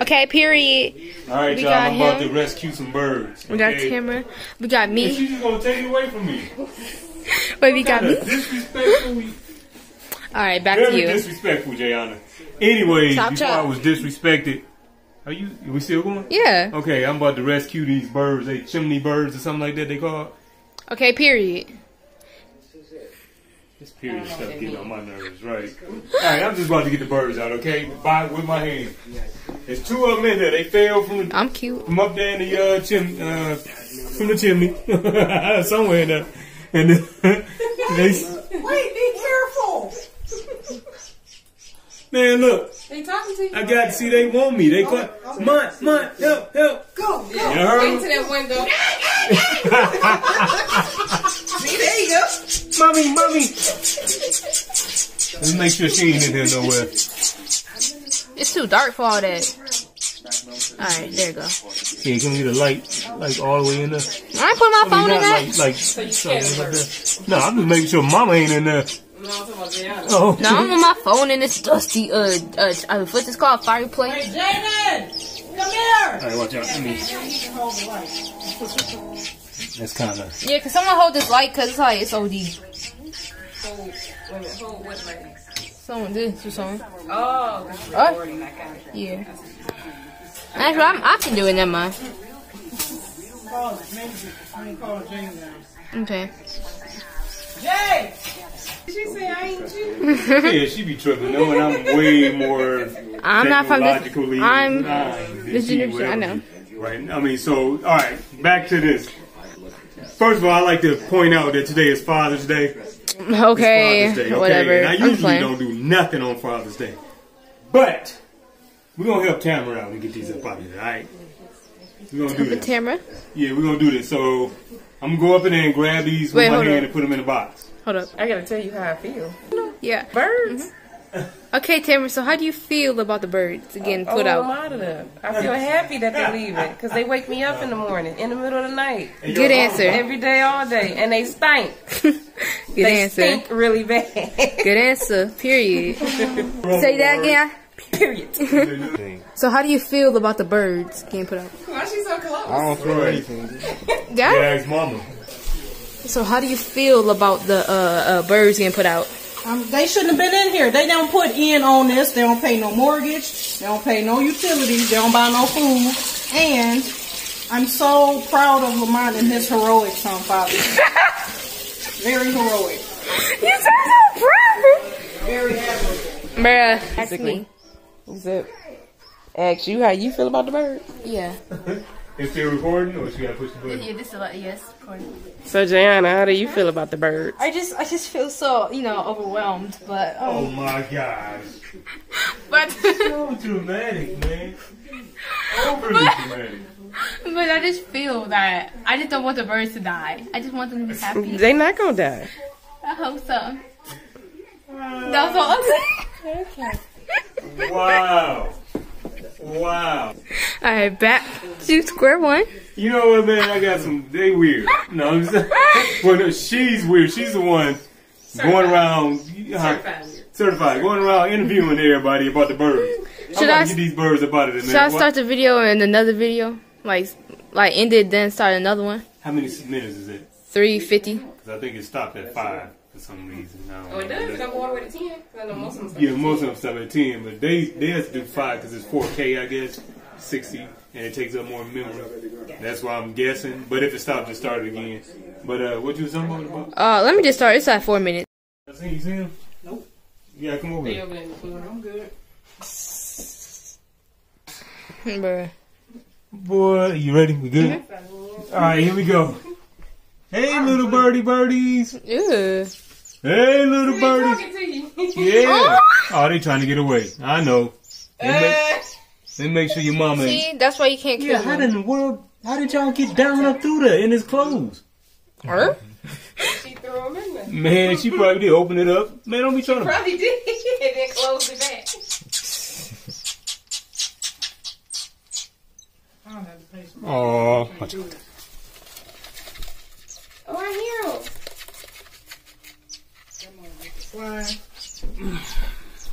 Okay, period. Alright, y'all, I'm about to rescue some birds. We got Timber. We got me. And she's just gonna take it away from me. Wait, we got me. Disrespectful. Alright, back to you. Very disrespectful, Jayana. Anyways, Chop, before chop. I was disrespected. Are we still going? Yeah. Okay, I'm about to rescue these birds. They chimney birds or something like that they call. Okay, period. This period stuff getting on my nerves, right? Alright, I'm just about to get the birds out, okay? With my hand. There's 2 of them in there. They fell from I'm cute. From up there in the from the chimney. Somewhere in there. And Wait, be careful. Man, look. They talking to you. I got to see they want me. They call Mont, help. Go. You heard Into them? that window. See, there you go. Mommy. Let's make sure she ain't in there nowhere. It's too dark for all that. Alright, there you go. Yeah, can we get a light all the way in there? I ain't put my phone in there. scared of her. No, I'm just making sure Mama ain't in there. No, I'm talking about Jayana. Oh. No, I'm on my phone in this dusty, what's this called? Fireplace? Hey, Jaden! Come here! Alright, watch out. That's kind of... Yeah, cause someone hold this light, cause it's like, it's OD. Hold what light? Someone, this or something. Oh, this is recording that kind of thing. Yeah. Actually, I can do it, never mind. Okay. Jay! Did she say I ain't you? Yeah, she be tripping, though, and I'm way more I'm not from this. technologically I'm inclined than this she generation. I will know. be. Right. I mean, so, alright, back to this. First of all, I like to point out that today is Father's Day. Okay, Father's Day, okay? whatever. And I I'm usually playing. don't do nothing on Father's Day. But, we're going to help Tamara out and get these up out of here, alright? We're going to do The this. camera. Yeah, we're going to do this. So, I'm going to go up in there and grab these with my hold hand on. and put them in a box. Hold up. I gotta tell you how I feel. Yeah. Birds? Okay, Tamara. So, how do you feel about the birds getting put A out? lot of them. I feel happy that they're leaving because they wake me up in the morning, in the middle of the night. Good answer. Every day, all day. And they stink. Good They answer. stink really bad. Good answer. Period. Say that again. Period. So, how do you feel about the birds getting put out? Why she so close? I don't feel anything. Yeah. Yeah, it's Mama. So, how do you feel about the birds getting put out? They shouldn't have been in here. They don't put in on this. They don't pay no mortgage. They don't pay no utilities. They don't buy no food. And I'm so proud of Lamont and his heroics on Father's Day. Very heroic. You sound so proud. Very admirable. Bruh. Ask me. What's up? Ask you how you feel about the bird. Yeah. Is still recording or she got to push the button? Yeah, this is a lot. Yes. So, Jayana, how do you feel about the birds? I just feel so, overwhelmed, but Oh my gosh. but So dramatic, man. Overly dramatic. but I just feel that I just don't want the birds to die. I just want them to be happy. They not gonna die. I hope so. That's all I'm saying. Wow. Wow. Alright, back to square one. You know what, man? I got some. They weird. No, I'm just. Well, no, she's weird. She's the one going around. Certified. Going around interviewing everybody about the birds. Should I get these birds up out of there, man. Should I start the video and another video? Like end it, then start another one? How many minutes is it? 350. Because I think it stopped at 5 for some reason. Oh, it does? It don't go all the way to 10? I know most of them stop Yeah, at most 10. of them stop at 10, but they have to do 5 because it's 4K, I guess, 60, and it takes up more memory. That's why I'm guessing. But if it stopped, just start it again. But what you was talking about? Let me just start. It's at 4 minutes. You see him? Nope. Yeah, come over. They here. over there in the corner. I'm good. Bruh. Boy, you ready? We good? All right, here we go. Hey, little birdies. Ew. Hey, little birdies. Talking to you. Yeah. Oh, they trying to get away. I know. They make sure your mama. See, that's why you can't kill Yeah, how them. in the world? How did y'all get down up through there in his clothes? Huh? She threw them in there. Man, she probably did open it up. Man, don't be trying to. Probably did. And then closed it back. Oh, watch out. Oh, I hear him.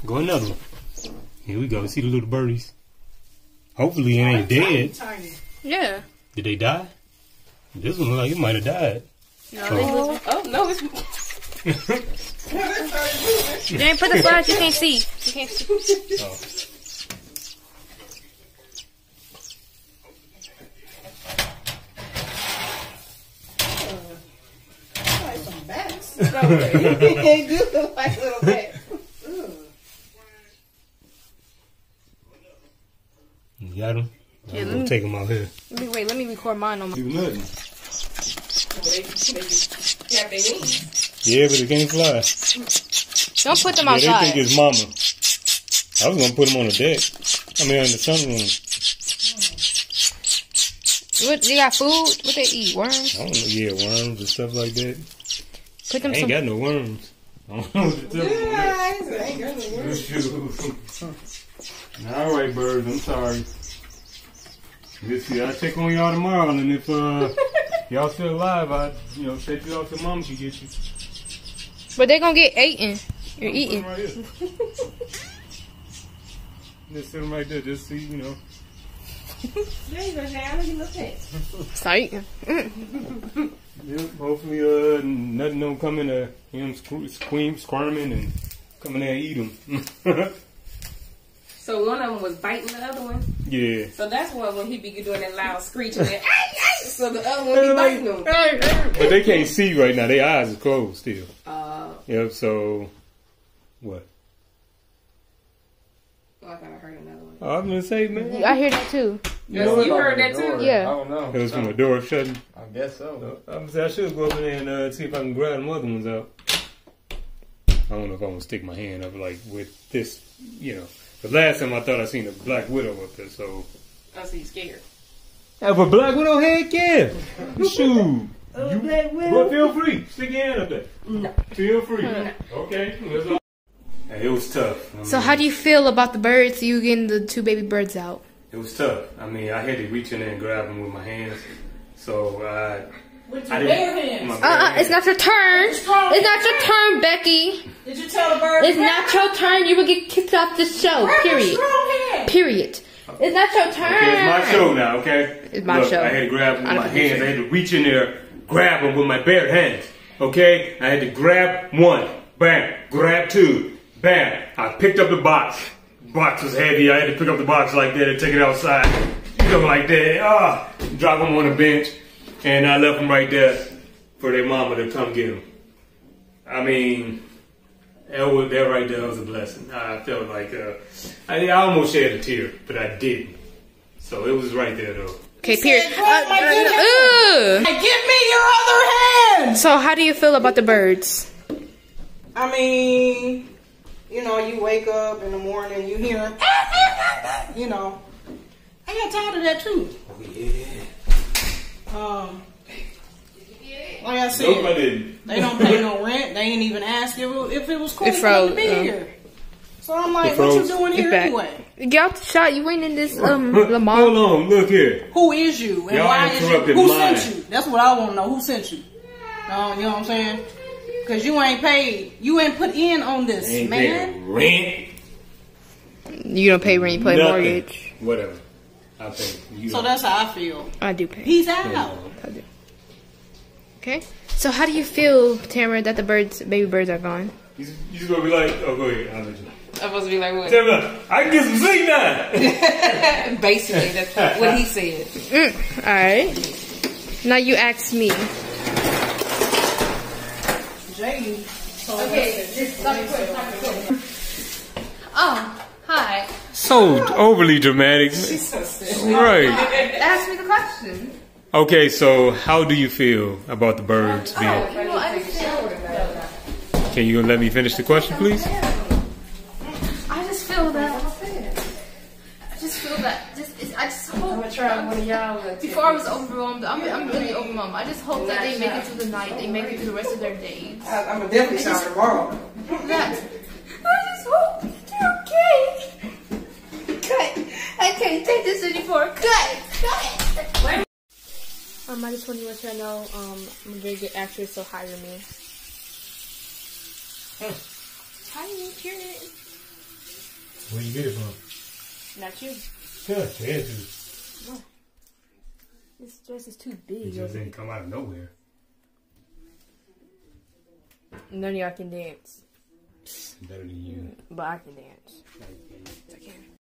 Go another one. Here we go. See the little birdies. Hopefully it ain't dead. Tiny. Yeah. Did they die? This one look like it might have died. No, oh no, it's. Tiny. You ain't put the flash. You can't see. You can't see. Oh. Like some bats. They do look like little bats. You got them? Yeah, I'm let gonna me- take them out here. Let me record mine on my. Do nothing. Yeah, they need. Yeah, but it can't fly. Don't put them Yeah, they outside. think it's mama. I was gonna put them on the deck. I mean, in the sunroom. What they got food? What they eat? Worms? I don't know. Yeah, worms and stuff like that. Put I them ain't some. got no worms. I don't know what to tell you on that. All right, birds. I'm sorry. Let's see. I'll check on y'all tomorrow, and if y'all still alive, I take you out till mom can get you. But they gonna get eaten. You're Put 'em eating. right here. Just sit 'em right there. Just see, There you go, Shannon. You look at. Start eating. Yeah, hopefully, nothing don't come in him squirming and come in there and eat them. So one of them was biting the other one. Yeah. So that's why when he be doing that loud screeching, and, so the other one be biting him. But they can't see right now. Their eyes are closed still. Yep. So, what? Oh, I thought I heard another one. I'm gonna say, man. I hear that too. You heard that too? Yeah. I don't know. It was from the door shutting. I guess so. I should go up in there and see if I can grab them other ones out. I don't know if I want to stick my hand up like with this, The last time I thought I seen a black widow up there, so. I see you scared. Have a black widow head, yeah. Shoot. Well, feel free. Stick your hand up there. No. Feel free. Okay. Hey, it was tough. So how do you feel about the birds? You getting the 2 baby birds out? It was tough. I mean, I had to reach in there and grab them with my hands. So With I your bare hands. my bare hands. It's not your turn. It's not your turn, Becky. Did you tell the bird? It's not your turn. You will get kicked off the show. Period. Period. It's not your turn. Okay, it's my show now, okay? It's my show. I had to grab them with I my don't hands. I had to reach in there, grab them with my bare hands, okay? I had to grab 1, bam, grab 2, bam. I picked up the box. Box was heavy. I had to pick up the box like that and take it outside. Something like that. Drop them on the bench. And I left them right there for their mama to come get them. I mean, that right there was a blessing. I felt like I almost shed a tear, but I didn't. So it was right there, though. Okay, period. Give me your other hand. So how do you feel about the birds? I mean, you wake up in the morning, you hear, I got tired of that too. Like I said, Nope, I didn't. they don't pay no rent. They ain't even ask if it was cool It for froze, them to be here. So I'm like, It what you froze. doing here Back. anyway? Get out the shot. You ain't in this Hold Lamar. on, look here. Who is you? And Y'all why is you? interrupted Who mine. sent you? That's what I want to know. Who sent you? You know what I'm saying? Because you ain't paid. You ain't put in on this, Ain't man. there rent? You don't pay rent. You pay Nothing. mortgage. Whatever. I pay. You So don't. that's how I feel. I do pay. Peace out. I do. Okay. So how do you feel, Tamara, that the baby birds are gone? You just gonna be like, oh, go ahead. I'll let you. I'm supposed to be like, what? Tell me, I can get some sleep now. Basically, that's what he said. All right. Now you ask me. Jay. Oh, hi. So overly dramatic. Right. Ask me the question. Okay, so how do you feel about the birds being? Well, I just feel. Can you let me finish the question, please? I just feel that. I just hope. I'm gonna try one of y'all. Before I was overwhelmed, I'm really overwhelmed. I just hope that they make it through the night. They make it through the rest of their days. I'm gonna definitely shower tomorrow. That. I just hope they're okay. Cut. I can't take this anymore. Cut. I just want to let you know, I'm a very good actress, so hire me. Hire me, period. Where you get it from? Not you. Jesus. This dress is too big. It just didn't come out of nowhere. None of y'all can dance. Better than you. But I can dance. No, you can't. I can.